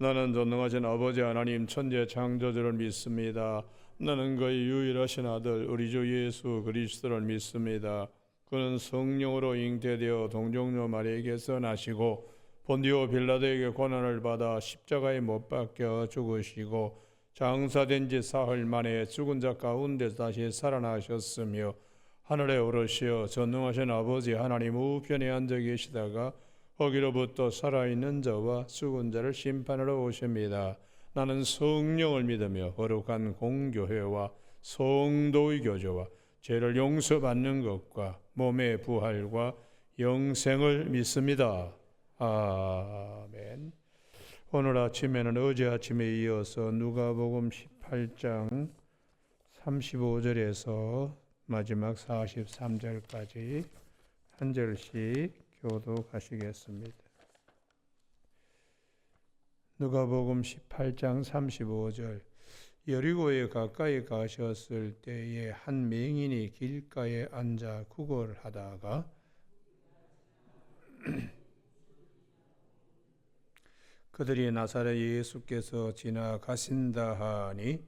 나는 전능하신 아버지 하나님 천재 창조주를 믿습니다. 나는 그의 유일하신 아들 우리 주 예수 그리스도를 믿습니다. 그는 성령으로 잉태되어 동정녀 마리아에게서 나시고 본디오 빌라도에게 고난을 받아 십자가에 못 박혀 죽으시고 장사된 지 사흘 만에 죽은 자 가운데서 다시 살아나셨으며 하늘에 오르시어 전능하신 아버지 하나님 우편에 앉아 계시다가 거기로부터 살아있는 자와 죽은 자를 심판하러 오십니다. 나는 성령을 믿으며 거룩한 공교회와 성도의 교제와 죄를 용서받는 것과 몸의 부활과 영생을 믿습니다. 아멘. 오늘 아침에는 어제 아침에 이어서 누가복음 18장 35절에서 마지막 43절까지 한 절씩 교독하시겠습니다. 누가복음 18장 35절. 여리고에 가까이 가셨을 때에 한 맹인이 길가에 앉아 구걸하다가 그들이 나사렛 예수께서 지나가신다 하니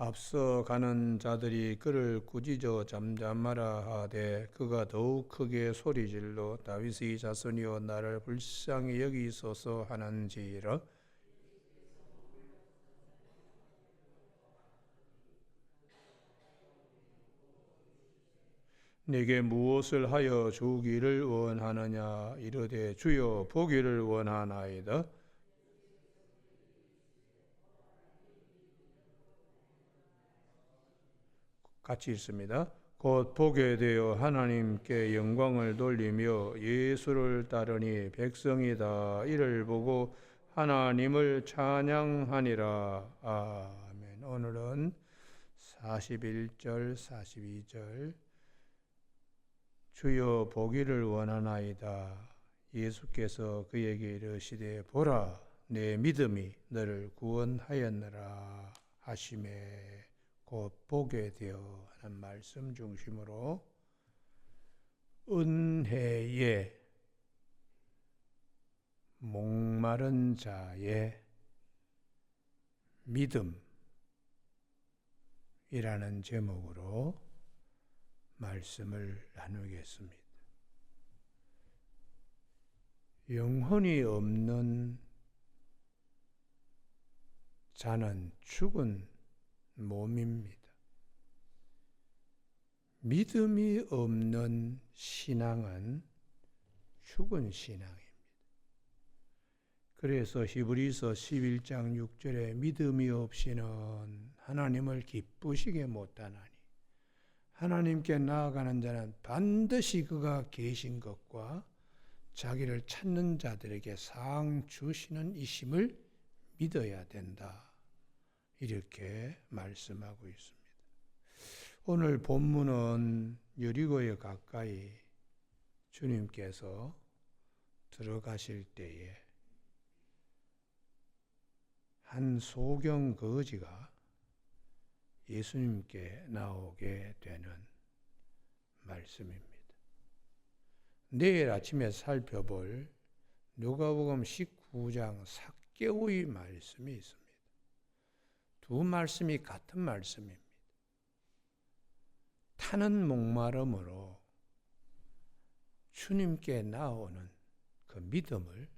앞서 가는 자들이 그를 꾸짖어 잠잠하라 하되 그가 더욱 크게 소리질러 다윗의 자손이여 나를 불쌍히 여기소서 하는지라. 내게 무엇을 하여 주기를 원하느냐 이르되 주여 보기를 원하나이다. 같이 읽습니다. 곧 보게 되어 하나님께 영광을 돌리며 예수를 따르니 백성이 다 이를 보고 하나님을 찬양하니라. 아멘. 오늘은 41절 42절. 주여 보기를 원하나이다. 예수께서 그에게 이르시되 보라 내 믿음이 너를 구원하였느라 하시매 곧 보게 되어 하는 말씀 중심으로 은혜의 목마른 자의 믿음이라는 제목으로 말씀을 나누겠습니다. 영혼이 없는 자는 죽은 몸입니다. 믿음이 없는 신앙은 죽은 신앙입니다. 그래서 히브리서 11장 6절에 믿음이 없이는 하나님을 기쁘시게 못하나니 하나님께 나아가는 자는 반드시 그가 계신 것과 자기를 찾는 자들에게 상 주시는 이심을 믿어야 된다. 이렇게 말씀하고 있습니다. 오늘 본문은 여리고에 가까이 주님께서 들어가실 때에 한 소경 거지가 예수님께 나오게 되는 말씀입니다. 내일 아침에 살펴볼 누가복음 19장 삭개오의 말씀이 있습니다. 두 말씀이 같은 말씀입니다. 타는 목마름으로 주님께 나오는 그 믿음을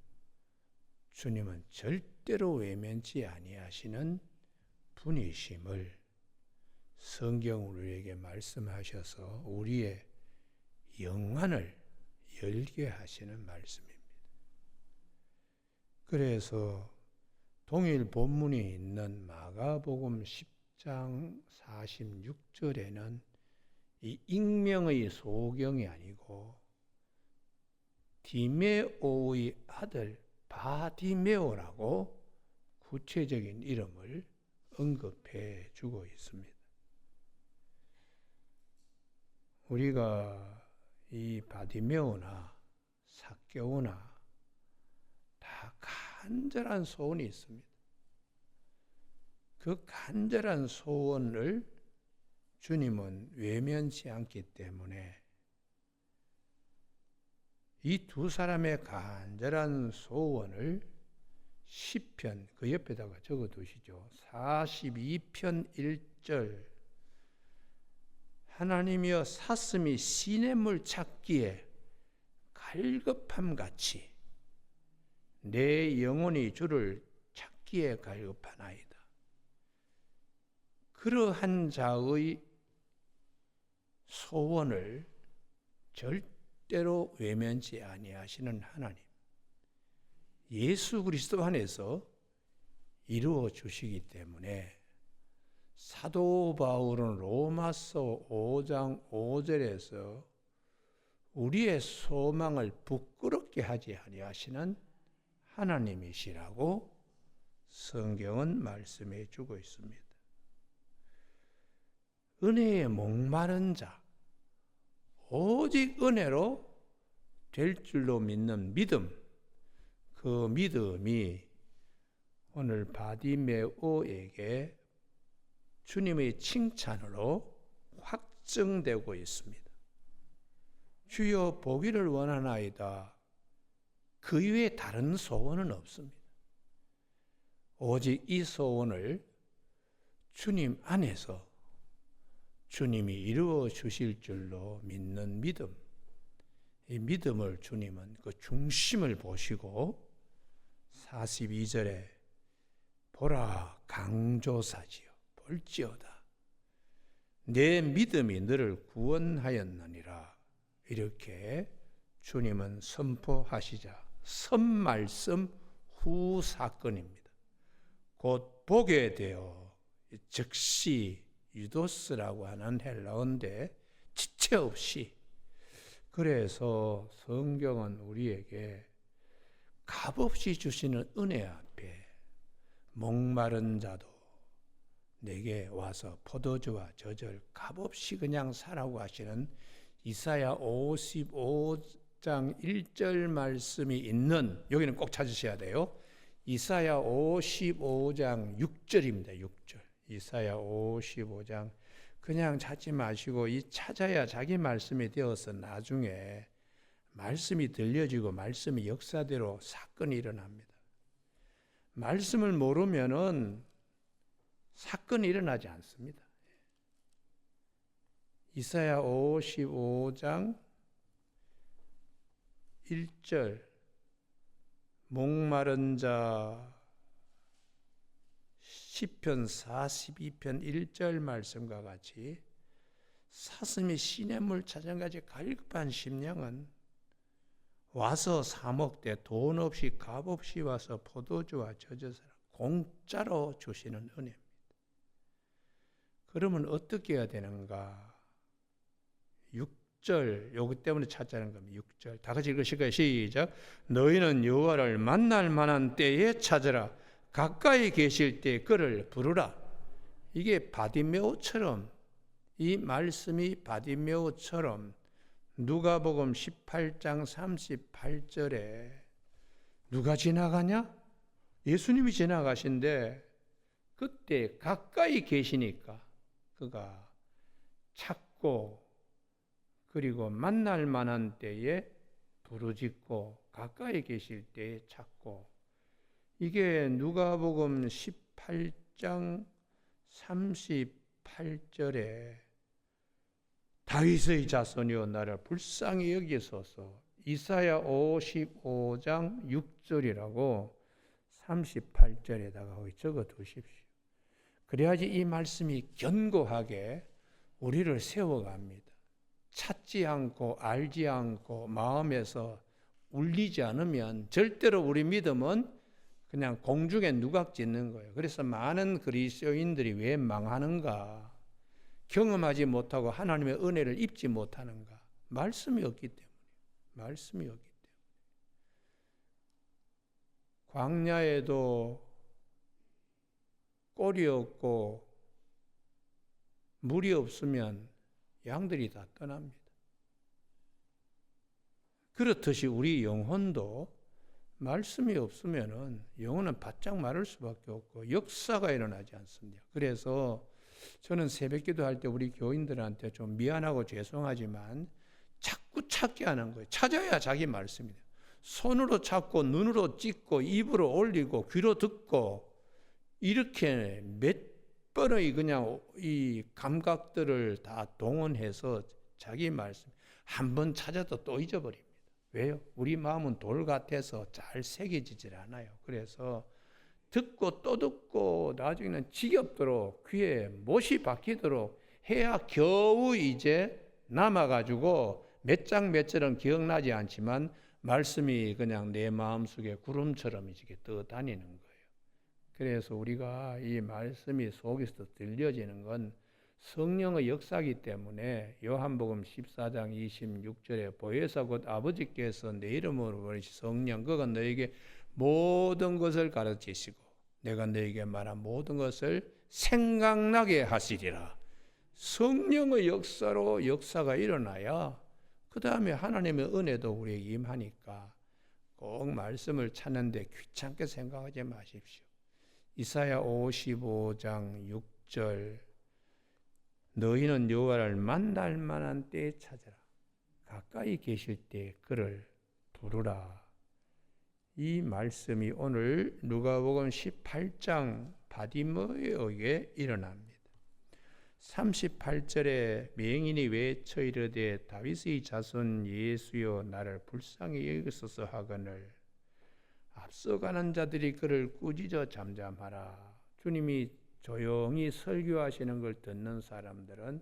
주님은 절대로 외면치 아니하시는 분이심을 성경 우리에게 말씀하셔서 우리의 영안을 열게 하시는 말씀입니다. 그래서 동일 본문이 있는 마가복음 10장 46절에는 이 익명의 소경이 아니고 디메오의 아들 바디메오라고 구체적인 이름을 언급해 주고 있습니다. 우리가 이 바디메오나 삭개오나 다 간절한 소원이 있습니다. 그 간절한 소원을 주님은 외면치 않기 때문에 이 두 사람의 간절한 소원을 시편 그 옆에다가 적어 두시죠. 42편 1절 하나님이여 사슴이 시냇물 찾기에 갈급함 같이 내 영혼이 주를 찾기에 갈급하나이다. 그러한 자의 소원을 절대로 외면치 아니하시는 하나님, 예수 그리스도 안에서 이루어 주시기 때문에 사도 바울은 로마서 5장 5절에서 우리의 소망을 부끄럽게 하지 아니하시는 하나님이시라고 성경은 말씀해 주고 있습니다. 은혜에 목마른 자, 오직 은혜로 될 줄로 믿는 믿음, 그 믿음이 오늘 바디메오에게 주님의 칭찬으로 확증되고 있습니다. 주여 보기를 원하나이다. 그 이외에 다른 소원은 없습니다. 오직 이 소원을 주님 안에서 주님이 이루어 주실 줄로 믿는 믿음, 이 믿음을 주님은 그 중심을 보시고 42절에 보라 강조사지요 볼지어다 내 믿음이 너를 구원하였느니라 이렇게 주님은 선포하시자 선말씀 후 사건입니다. 곧 보게 되어 즉시 유도스라고 하는 헬라어인데 지체 없이 그래서 성경은 우리에게 값없이 주시는 은혜 앞에 목마른 자도 내게 와서 포도주와 젖을 값없이 그냥 사라고 하시는 이사야 55장 1절 말씀이 있는 여기는 꼭 찾으셔야 돼요. 이사야 55장 6절입니다. 6절. 이사야 55장 그냥 찾지 마시고 이 찾아야 자기 말씀이 되어서 나중에 말씀이 들려지고 말씀이 역사대로 사건이 일어납니다. 말씀을 모르면은 사건이 일어나지 않습니다. 이사야 55장 1절 목마른 자 시편 42편 1절 말씀과 같이 사슴이 시냇물 찾아가지 갈급한 심령은 와서 사 먹되 돈 없이 값 없이 와서 포도주와 젖어서 공짜로 주시는 은혜입니다. 그러면 어떻게 해야 되는가? 6절 요거 때문에 찾자는 겁니다. 6절 다 같이 읽으실까요? 시작. 너희는 여호와를 만날 만한 때에 찾으라. 가까이 계실 때 그를 부르라. 이게 바디메오처럼 이 말씀이 바디메오처럼 누가복음 18장 38절에 누가 지나가냐? 예수님이 지나가신데 그때 가까이 계시니까 그가 찾고 그리고 만날 만한 때에 부르짖고 가까이 계실 때에 찾고 이게 누가복음 18장 38절에 다윗의 자손이여 나를 불쌍히 여기소서 이사야 55장 6절이라고 38절에다가 적어 두십시오. 그래야지 이 말씀이 견고하게 우리를 세워갑니다. 찾지 않고 알지 않고 마음에서 울리지 않으면 절대로 우리 믿음은 그냥 공중에 누각 짓는 거예요. 그래서 많은 그리스도인들이 왜 망하는가? 경험하지 못하고 하나님의 은혜를 입지 못하는가? 말씀이 없기 때문에. 말씀이 없기 때문에. 광야에도 꼴이 없고 물이 없으면 양들이 다 떠납니다. 그렇듯이 우리 영혼도 말씀이 없으면은 영혼은 바짝 마를 수밖에 없고 역사가 일어나지 않습니다. 그래서 저는 새벽기도 할 때 우리 교인들한테 좀 미안하고 죄송하지만 자꾸 찾게 하는 거예요. 찾아야 자기 말씀이 돼요. 손으로 찾고 눈으로 찍고 입으로 올리고 귀로 듣고 이렇게 몇 번의 그냥 이 감각들을 다 동원해서 자기 말씀 한 번 찾아도 또 잊어버립니다. 왜요? 우리 마음은 돌 같아서 잘 새겨지질 않아요. 그래서 듣고 또 듣고 나중에는 지겹도록 귀에 못이 박히도록 해야 겨우 이제 남아가지고 몇 장 몇 절은 기억나지 않지만 말씀이 그냥 내 마음속에 구름처럼 이렇게 떠다니는 거예요. 그래서 우리가 이 말씀이 속에서 들려지는 건 성령의 역사이기 때문에 요한복음 14장 26절에 보혜사 곧 아버지께서 내 이름으로 부르신 성령 그가 너에게 모든 것을 가르치시고 내가 너에게 말한 모든 것을 생각나게 하시리라. 성령의 역사로 역사가 일어나야 그 다음에 하나님의 은혜도 우리에게 임하니까 꼭 말씀을 찾는데 귀찮게 생각하지 마십시오. 이사야 55장 6절 너희는 여호와를 만날 만한 때에 찾으라. 가까이 계실 때 그를 부르라. 이 말씀이 오늘 누가복음 18장 바디메오에게 일어납니다. 38절에 맹인이 외쳐 이르되 다윗의 자손 예수여 나를 불쌍히 여기소서 하거늘 앞서가는 자들이 그를 꾸짖어 잠잠하라. 주님이 조용히 설교하시는 걸 듣는 사람들은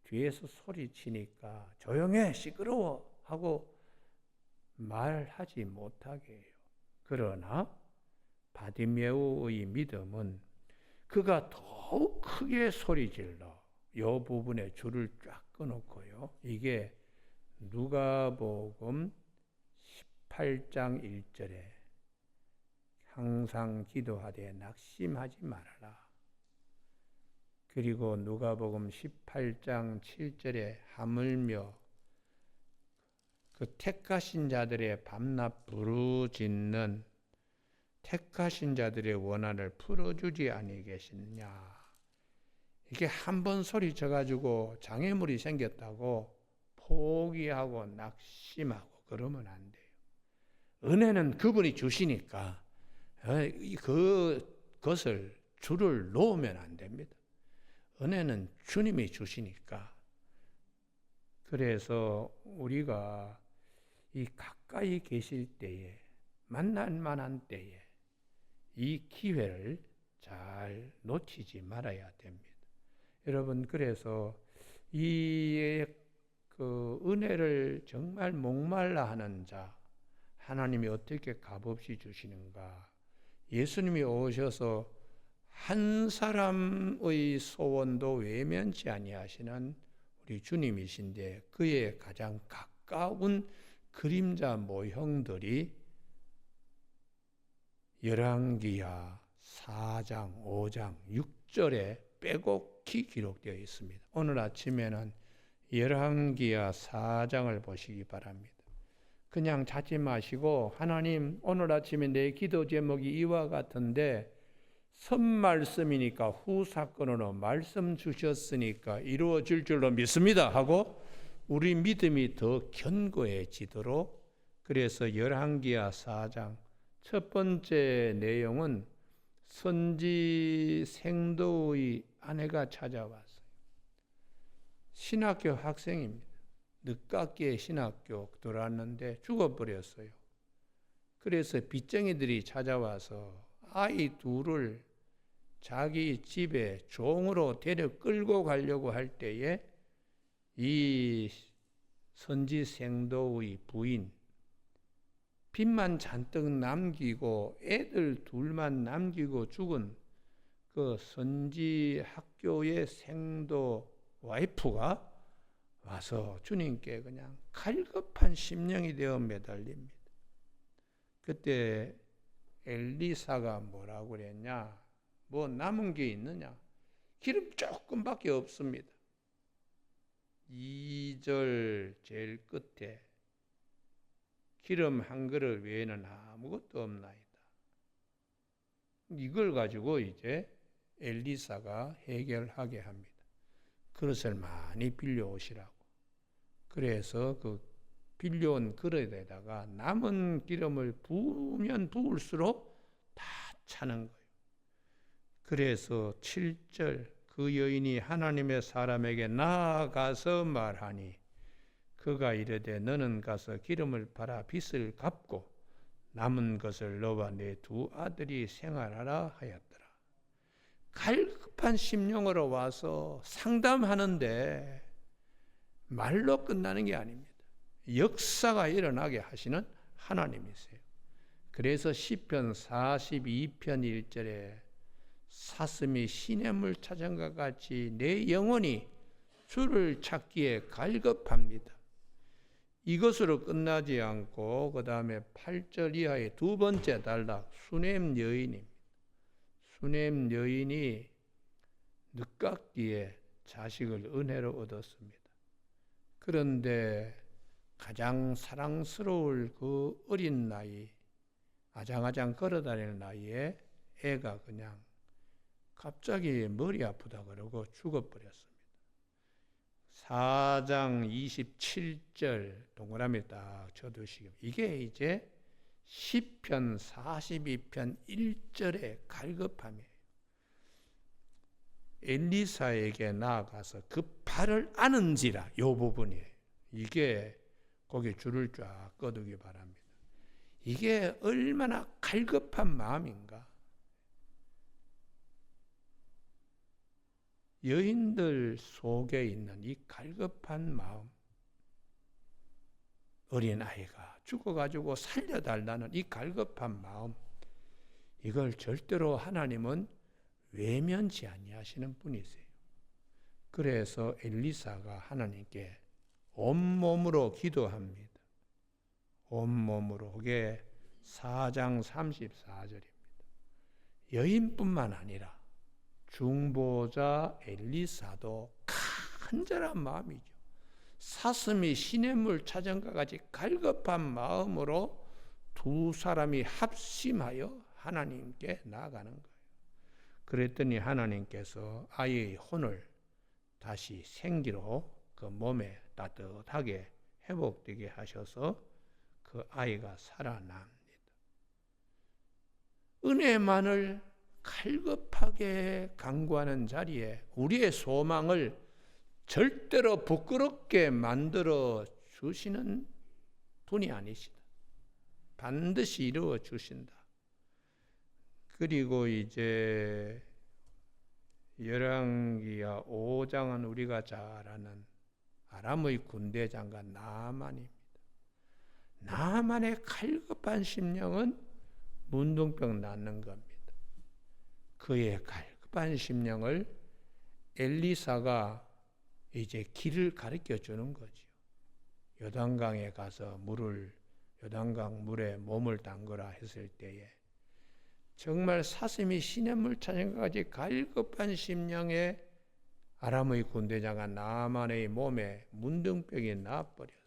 뒤에서 소리치니까 조용해 시끄러워 하고 말하지 못하게 해요. 그러나 바디메오의 믿음은 그가 더욱 크게 소리질러 이 부분에 줄을 쫙 끊었고요. 이게 누가복음 18장 1절에 항상 기도하되 낙심하지 말아라. 그리고 누가복음 18장 7절에 하물며 그 택하신 자들의 밤낮 부르짖는 택하신 자들의 원한을 풀어주지 아니겠느냐. 이게 한 번 소리쳐 가지고 장애물이 생겼다고 포기하고 낙심하고 그러면 안 돼요. 은혜는 그분이 주시니까 그것을 줄을 놓으면 안 됩니다. 은혜는 주님이 주시니까. 그래서 우리가 이 가까이 계실 때에 만날 만한 때에 이 기회를 잘 놓치지 말아야 됩니다. 여러분 그래서 이 은혜를 정말 목말라 하는 자 하나님이 어떻게 값없이 주시는가. 예수님이 오셔서 한 사람의 소원도 외면치 아니하시는 우리 주님이신데 그의 가장 가까운 그림자 모형들이 열왕기하 4장, 5장, 6절에 빼곡히 기록되어 있습니다. 오늘 아침에는 열왕기하 4장을 보시기 바랍니다. 그냥 찾지 마시고 하나님 오늘 아침에 내 기도 제목이 이와 같은데 선말씀이니까 후사건으로 말씀 주셨으니까 이루어질 줄로 믿습니다 하고 우리 믿음이 더 견고해지도록 그래서 열왕기하 4장 첫 번째 내용은 선지 생도의 아내가 찾아왔어요. 신학교 학생입니다. 늦깎이에 신학교 들어왔는데 죽어버렸어요. 그래서 빚쟁이들이 찾아와서 아이 둘을 자기 집에 종으로 데려 끌고 가려고 할 때에 이 선지 생도의 부인 빚만 잔뜩 남기고 애들 둘만 남기고 죽은 그 선지 학교의 생도 와이프가 와서 주님께 그냥 갈급한 심령이 되어 매달립니다. 그때 엘리사가 뭐라고 그랬냐? 뭐 남은 게 있느냐? 기름 조금밖에 없습니다. 2절 제일 끝에 기름 한 그릇 외에는 아무것도 없나이다. 이걸 가지고 이제 엘리사가 해결하게 합니다. 그릇을 많이 빌려 오시라고. 그래서 그 빌려온 그릇에다가 남은 기름을 부으면 부을수록 다 차는 거예요. 그래서 7절 그 여인이 하나님의 사람에게 나아가서 말하니 그가 이르되 너는 가서 기름을 팔아 빚을 갚고 남은 것을 너와 내 두 아들이 생활하라 하였더라. 갈급한 심령으로 와서 상담하는데 말로 끝나는 게 아닙니다. 역사가 일어나게 하시는 하나님이세요. 그래서 시편 42편 1절에 사슴이 시냇물 찾은 것 같이 내 영혼이 주를 찾기에 갈급합니다. 이것으로 끝나지 않고 그 다음에 8절 이하의 두 번째 단락 수넴 여인입니다. 수넴 여인이 늦깎이에 자식을 은혜로 얻었습니다. 그런데 가장 사랑스러울 그 어린 나이, 아장아장 걸어다니는 나이에 애가 그냥 갑자기 머리 아프다 그러고 죽어버렸습니다. 4장 27절 동그라미 딱 쳐두시고 이게 이제 시편 42편 1절의 갈급함이에요. 엘리사에게 나아가서 그 발을 아는지라 이 부분이에요. 이게 거기 줄을 쫙 꺼두기 바랍니다. 이게 얼마나 갈급한 마음인가. 여인들 속에 있는 이 갈급한 마음, 어린아이가 죽어가지고 살려달라는 이 갈급한 마음, 이걸 절대로 하나님은 외면치 아니하시는 분이세요. 그래서 엘리사가 하나님께 온몸으로 기도합니다. 온몸으로. 그게 4장 34절입니다. 여인뿐만 아니라 중보자 엘리사도 간절한 마음이죠. 사슴이 시냇물 찾은 것 같이 갈급한 마음으로 두 사람이 합심하여 하나님께 나아가는 거예요. 그랬더니 하나님께서 아이의 혼을 다시 생기로 그 몸에 따뜻하게 회복되게 하셔서 그 아이가 살아납니다. 은혜만을 갈급하게 간구하는 자리에 우리의 소망을 절대로 부끄럽게 만들어 주시는 분이 아니시다. 반드시 이루어 주신다. 그리고 이제 열왕기하 5장은 우리가 잘 아는 아람의 군대 장관 나아만입니다. 나아만의 갈급한 심령은 문둥병 낫는 겁니다. 그의 갈급한 심령을 엘리사가 이제 길을 가르쳐 주는 거죠. 요단강에 가서 요단강 물에 몸을 담그라 했을 때에 정말 사슴이 시냇물 찾은 것 같이 갈급한 심령에 아람의 군대장관 나아만의 몸에 문둥병이 나버렸어요.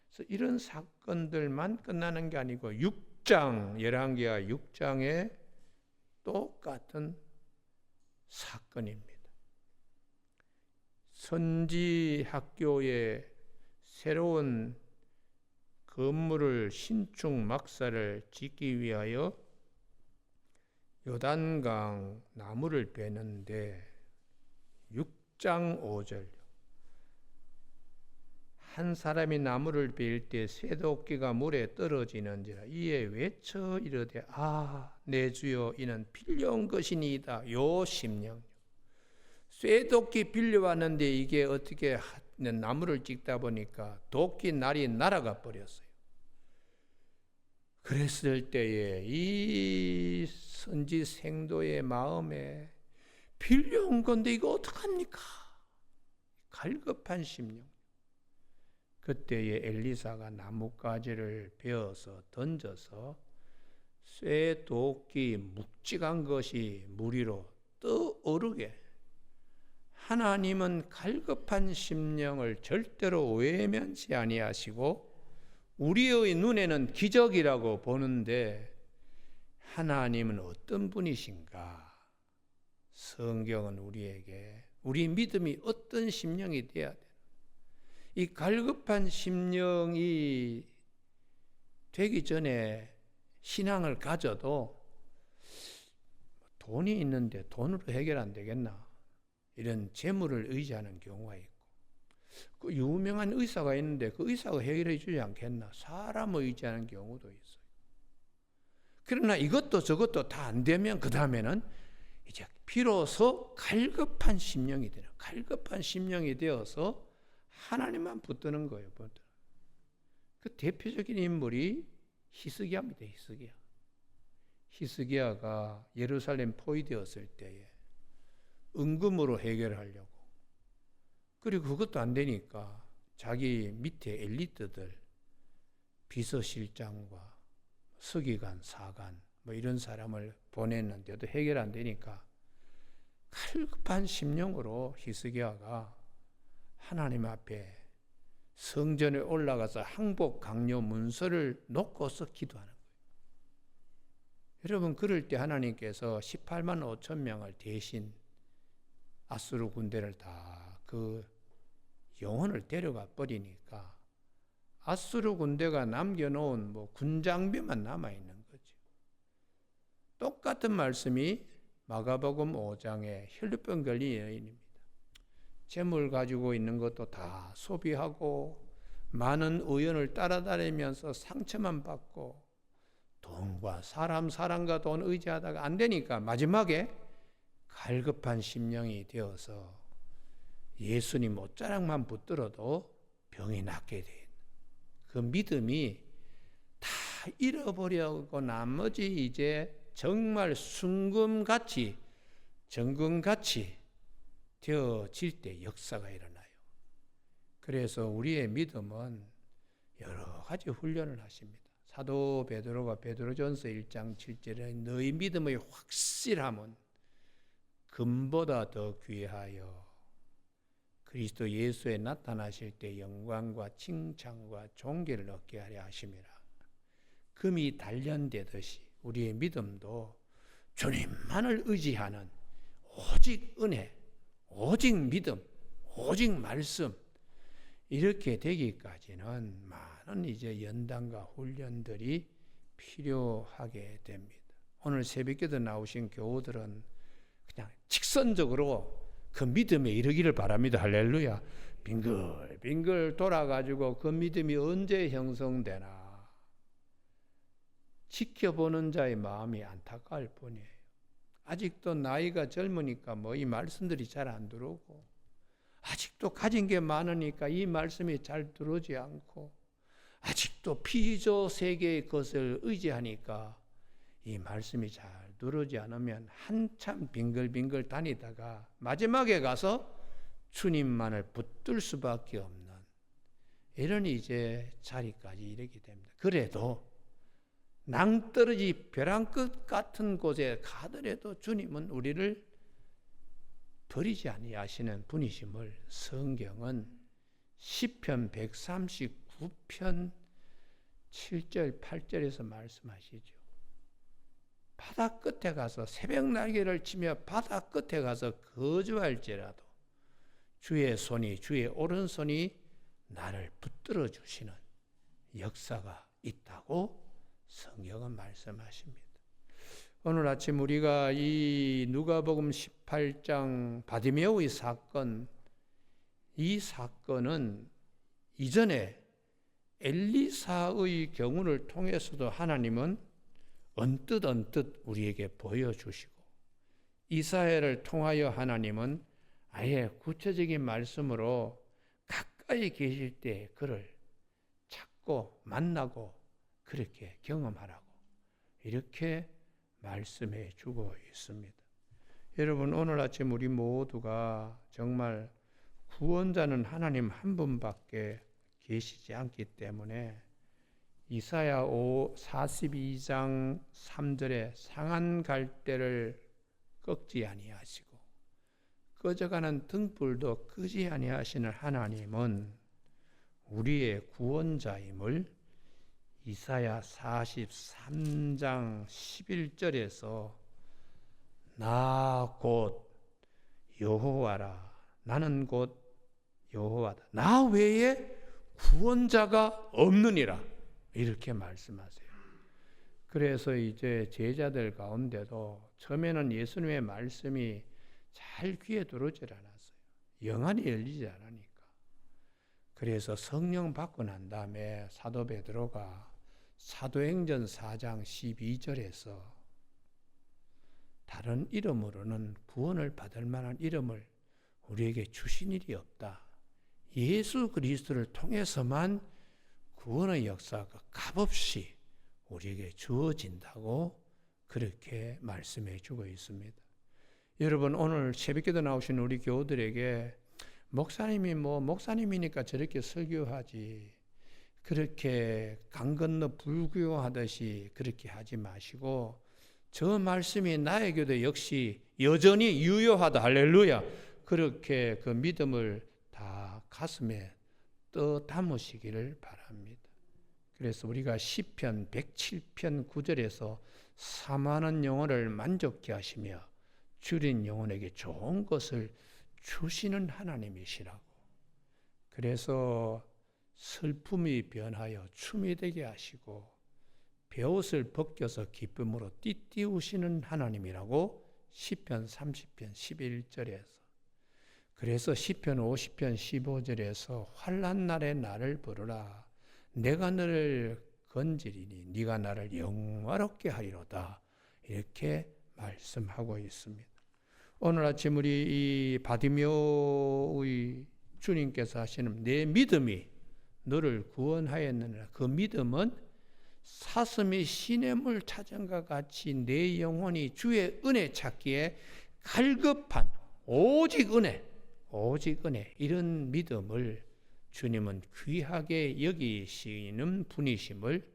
그래서 이런 사건들만 끝나는 게 아니고 6장 열왕기하 6장에 똑같은 사건입니다. 선지 학교에 새로운 건물을 신축 막사를 짓기 위하여 요단강 나무를 베는데 6장 5절 한 사람이 나무를 베일 때 쇠도끼가 물에 떨어지는지라 이에 외쳐 이르되 내 주여 이는 빌려온 것이니이다. 요 심령 쇠도끼 빌려왔는데 이게 어떻게 나무를 찍다 보니까 도끼 날이 날아가 버렸어요. 그랬을 때에 이 선지 생도의 마음에 빌려온 건데 이거 어떡합니까? 갈급한 심령. 그때에 엘리사가 나뭇가지를 베어서 던져서 쇠도끼 묵직한 것이 물 위로 떠오르게 하나님은 갈급한 심령을 절대로 외면치 아니하시고 우리의 눈에는 기적이라고 보는데 하나님은 어떤 분이신가? 성경은 우리에게 우리 믿음이 어떤 심령이 되어야 되나? 이 갈급한 심령이 되기 전에 신앙을 가져도 돈이 있는데 돈으로 해결 안 되겠나? 이런 재물을 의지하는 경우가 있고, 그 유명한 의사가 있는데 그 의사가 해결해 주지 않겠나? 사람을 의지하는 경우도 있어요. 그러나 이것도 저것도 다 안 되면 그 다음에는 이제 비로소 갈급한 심령이 되는, 갈급한 심령이 되어서 하나님만 붙드는 거예요. 그 대표적인 인물이 히스기야입니다. 히스기야가 예루살렘 포위되었을 때에 은금으로 해결하려고, 그리고 그것도 안 되니까 자기 밑에 엘리트들, 비서실장과 서기관, 사관 뭐 이런 사람을 보냈는데도 해결 안 되니까 갈급한 심령으로 히스기야가 하나님 앞에 성전에 올라가서 항복 강요 문서를 놓고서 기도하는 거예요. 여러분, 그럴 때 하나님께서 18만 5천 명을 대신 아수르 군대를 다 그 영혼을 데려가 버리니까 아수르 군대가 남겨놓은 뭐 군장비만 남아있는 거죠. 똑같은 말씀이 마가복음 5장에 혈루병 걸린 여인입니다. 재물 가지고 있는 것도 다 소비하고 많은 의원을 따라다니면서 상처만 받고 돈과 사람과 돈 의지하다가 안 되니까 마지막에 갈급한 심령이 되어서 예수님 옷자락만 붙들어도 병이 낫게 된 그 믿음이 다 잃어버리고 나머지 이제 정말 순금같이 정금같이 되어질 때 역사가 일어나요. 그래서 우리의 믿음은 여러 가지 훈련을 하십니다. 사도 베드로가 베드로전서 1장 7절에 너희 믿음의 확실함은 금보다 더 귀하여 그리스도 예수에 나타나실 때 영광과 칭찬과 존귀를 얻게 하려 하심이라. 금이 단련되듯이 우리의 믿음도 주님만을 의지하는 오직 은혜, 오직 믿음, 오직 말씀, 이렇게 되기까지는 많은 이제 연단과 훈련들이 필요하게 됩니다. 오늘 새벽기도 나오신 교우들은 그냥 직선적으로 그 믿음에 이르기를 바랍니다. 할렐루야. 빙글빙글 돌아가지고 그 믿음이 언제 형성되나 지켜보는 자의 마음이 안타까울 뿐이에요. 아직도 나이가 젊으니까 뭐 이 말씀들이 잘 안 들어오고, 아직도 가진 게 많으니까 이 말씀이 잘 들어오지 않고, 아직도 피조 세계의 것을 의지하니까 이 말씀이 잘 들어오지 않으면 한참 빙글빙글 다니다가 마지막에 가서 주님만을 붙들 수밖에 없는 이런 이제 자리까지 이르게 됩니다. 그래도 낭떠러지 벼랑 끝 같은 곳에 가더라도 주님은 우리를 버리지 아니하시는 분이심을 성경은 시편 139편 7절 8절에서 말씀하시죠. 바다 끝에 가서 새벽 날개를 치며 바다 끝에 가서 거주할지라도 주의 손이, 주의 오른손이 나를 붙들어 주시는 역사가 있다고 성경은 말씀하십니다. 오늘 아침 우리가 이 누가복음 18장 바디메오의 사건, 이 사건은 이전에 엘리사의 경우를 통해서도 하나님은 언뜻 우리에게 보여주시고, 이사야를 통하여 하나님은 아예 구체적인 말씀으로 가까이 계실 때 그를 찾고 만나고 그렇게 경험하라고 이렇게 말씀해 주고 있습니다. 여러분, 오늘 아침 우리 모두가 정말 구원자는 하나님 한 분밖에 계시지 않기 때문에 이사야 42장 3절에 상한 갈대를 꺾지 아니하시고 꺼져가는 등불도 끄지 아니하시는 하나님은 우리의 구원자임을 이사야 43장 11절에서 나 곧 여호와라, 나는 곧 여호와다. 나 외에 구원자가 없느니라. 이렇게 말씀하세요. 그래서 이제 제자들 가운데도 처음에는 예수님의 말씀이 잘 귀에 들어오질 않았어요. 영안이 열리지 않으니까. 그래서 성령 받고 난 다음에 사도 베드로가 사도행전 4장 12절에서 다른 이름으로는 구원을 받을 만한 이름을 우리에게 주신 일이 없다. 예수 그리스도를 통해서만 구원의 역사가 값없이 우리에게 주어진다고 그렇게 말씀해 주고 있습니다. 여러분, 오늘 새벽기도 나오신 우리 교우들에게 목사님이 목사님이니까 저렇게 설교하지, 그렇게 강 건너 불교하듯이 그렇게 하지 마시고, 저 말씀이 나에게도 역시 여전히 유효하다. 할렐루야. 그렇게 그 믿음을 다 가슴에 떠 담으시기를 바랍니다. 그래서 우리가 시편 107편 9절에서 사모하는 영혼을 만족케 하시며 줄인 영혼에게 좋은 것을 주시는 하나님이시라고. 그래서 슬픔이 변하여 춤이 되게 하시고 베옷을 벗겨서 기쁨으로 띠띠우시는 하나님이라고 시편 30편 11절에서. 그래서 시편 50편 15절에서 환난 날에 나를 부르라. 내가 너를 건지리니 네가 나를 영화롭게 하리로다. 이렇게 말씀하고 있습니다. 오늘 아침 우리 이 바디메오의 주님께서 하시는 내 믿음이 너를 구원하였느니라. 그 믿음은 사슴이 시냇물 찾은 것 같이 내 영혼이 주의 은혜 찾기에 갈급한 오직 은혜 이런 믿음을 주님은 귀하게 여기시는 분이심을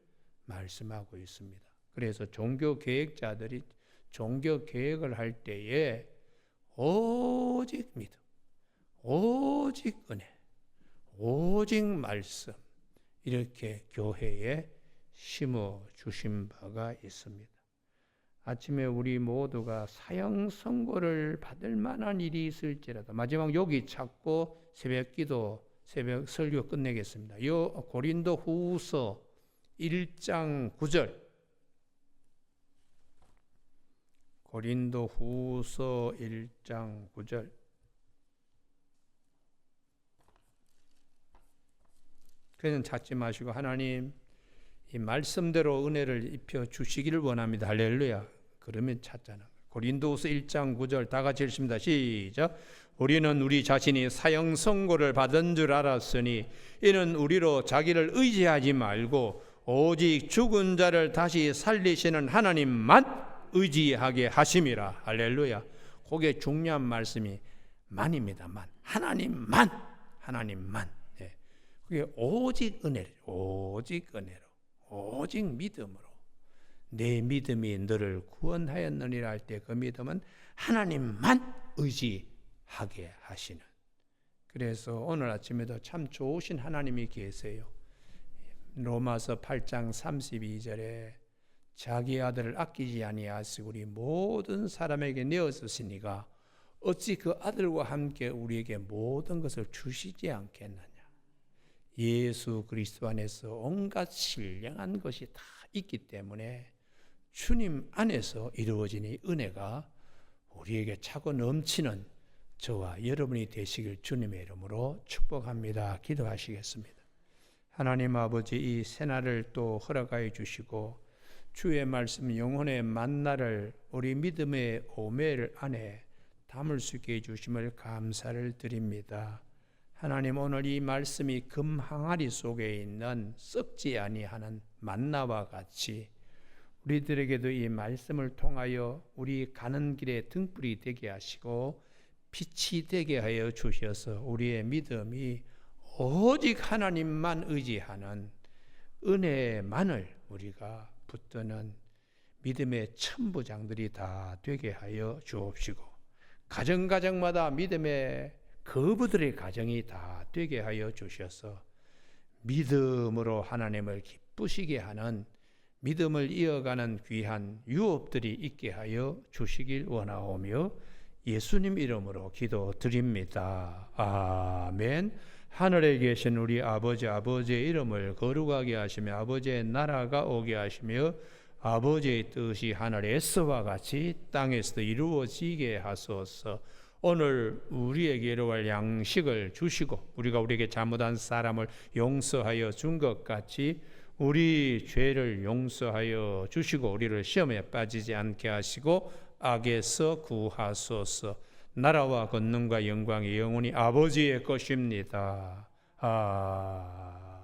말씀하고 있습니다. 그래서 종교 계획자들이 종교 계획을 할 때에 오직 믿음, 오직 은혜, 오직 말씀 이렇게 교회에 심어 주신 바가 있습니다. 아침에 우리 모두가 사형 선고를 받을 만한 일이 있을지라도 마지막 여기 찾고 새벽기도 새벽 설교 끝내겠습니다. 요 고린도 후서 1장 9절. 고린도 후서 1장 9절. 그냥 찾지 마시고 하나님 이 말씀대로 은혜를 입혀 주시기를 원합니다. 할렐루야. 그러면 찾잖아. 고린도후서 1장 9절 다 같이 읽습니다. 시작. 우리는 우리 자신이 사형 선고를 받은 줄 알았으니 이는 우리로 자기를 의지하지 말고 오직 죽은 자를 다시 살리시는 하나님만 의지하게 하심이라. 할렐루야. 그게 중요한 말씀이 만입니다. 만. 하나님만. 네. 그게 오직 은혜로, 오직 은혜로, 오직 믿음으로. 내 믿음이 너를 구원하였느니라 할 때 그 믿음은 하나님만 의지하게 하시는. 그래서 오늘 아침에도 참 좋으신 하나님이 계세요. 로마서 8장 32절에 자기 아들을 아끼지 아니하시고 우리 모든 사람에게 내어주시니가 어찌 그 아들과 함께 우리에게 모든 것을 주시지 않겠느냐. 예수 그리스도 안에서 온갖 신령한 것이 다 있기 때문에 주님 안에서 이루어진 이 은혜가 우리에게 차고 넘치는 저와 여러분이 되시길 주님의 이름으로 축복합니다. 기도하시겠습니다. 하나님 아버지, 이 새날을 또 허락하여 주시고 주의 말씀 영혼의 만나를 우리 믿음의 오매를 안에 담을 수 있게 해주심을 감사를 드립니다. 하나님, 오늘 이 말씀이 금 항아리 속에 있는 썩지 아니하는 만나와 같이 우리들에게도 이 말씀을 통하여 우리 가는 길에 등불이 되게 하시고 빛이 되게 하여 주셔서 우리의 믿음이 오직 하나님만 의지하는 은혜만을 우리가 붙드는 믿음의 천부장들이 다 되게 하여 주옵시고 가정가정마다 믿음의 거부들의 가정이 다 되게 하여 주셔서 믿음으로 하나님을 기쁘시게 하는 믿음을 이어가는 귀한 유업들이 있게 하여 주시길 원하오며 예수님 이름으로 기도드립니다. 아멘. 하늘에 계신 우리 아버지의 이름을 거룩하게 하시며 아버지의 나라가 오게 하시며 아버지의 뜻이 하늘에서와 같이 땅에서도 이루어지게 하소서. 오늘 우리에게 이루어갈 양식을 주시고 우리가 우리에게 잘못한 사람을 용서하여 준 것 같이 우리 죄를 용서하여 주시고 우리를 시험에 빠지지 않게 하시고 악에서 구하소서. 나라와 권능과 영광이 영원히 아버지의 것입니다. 아멘.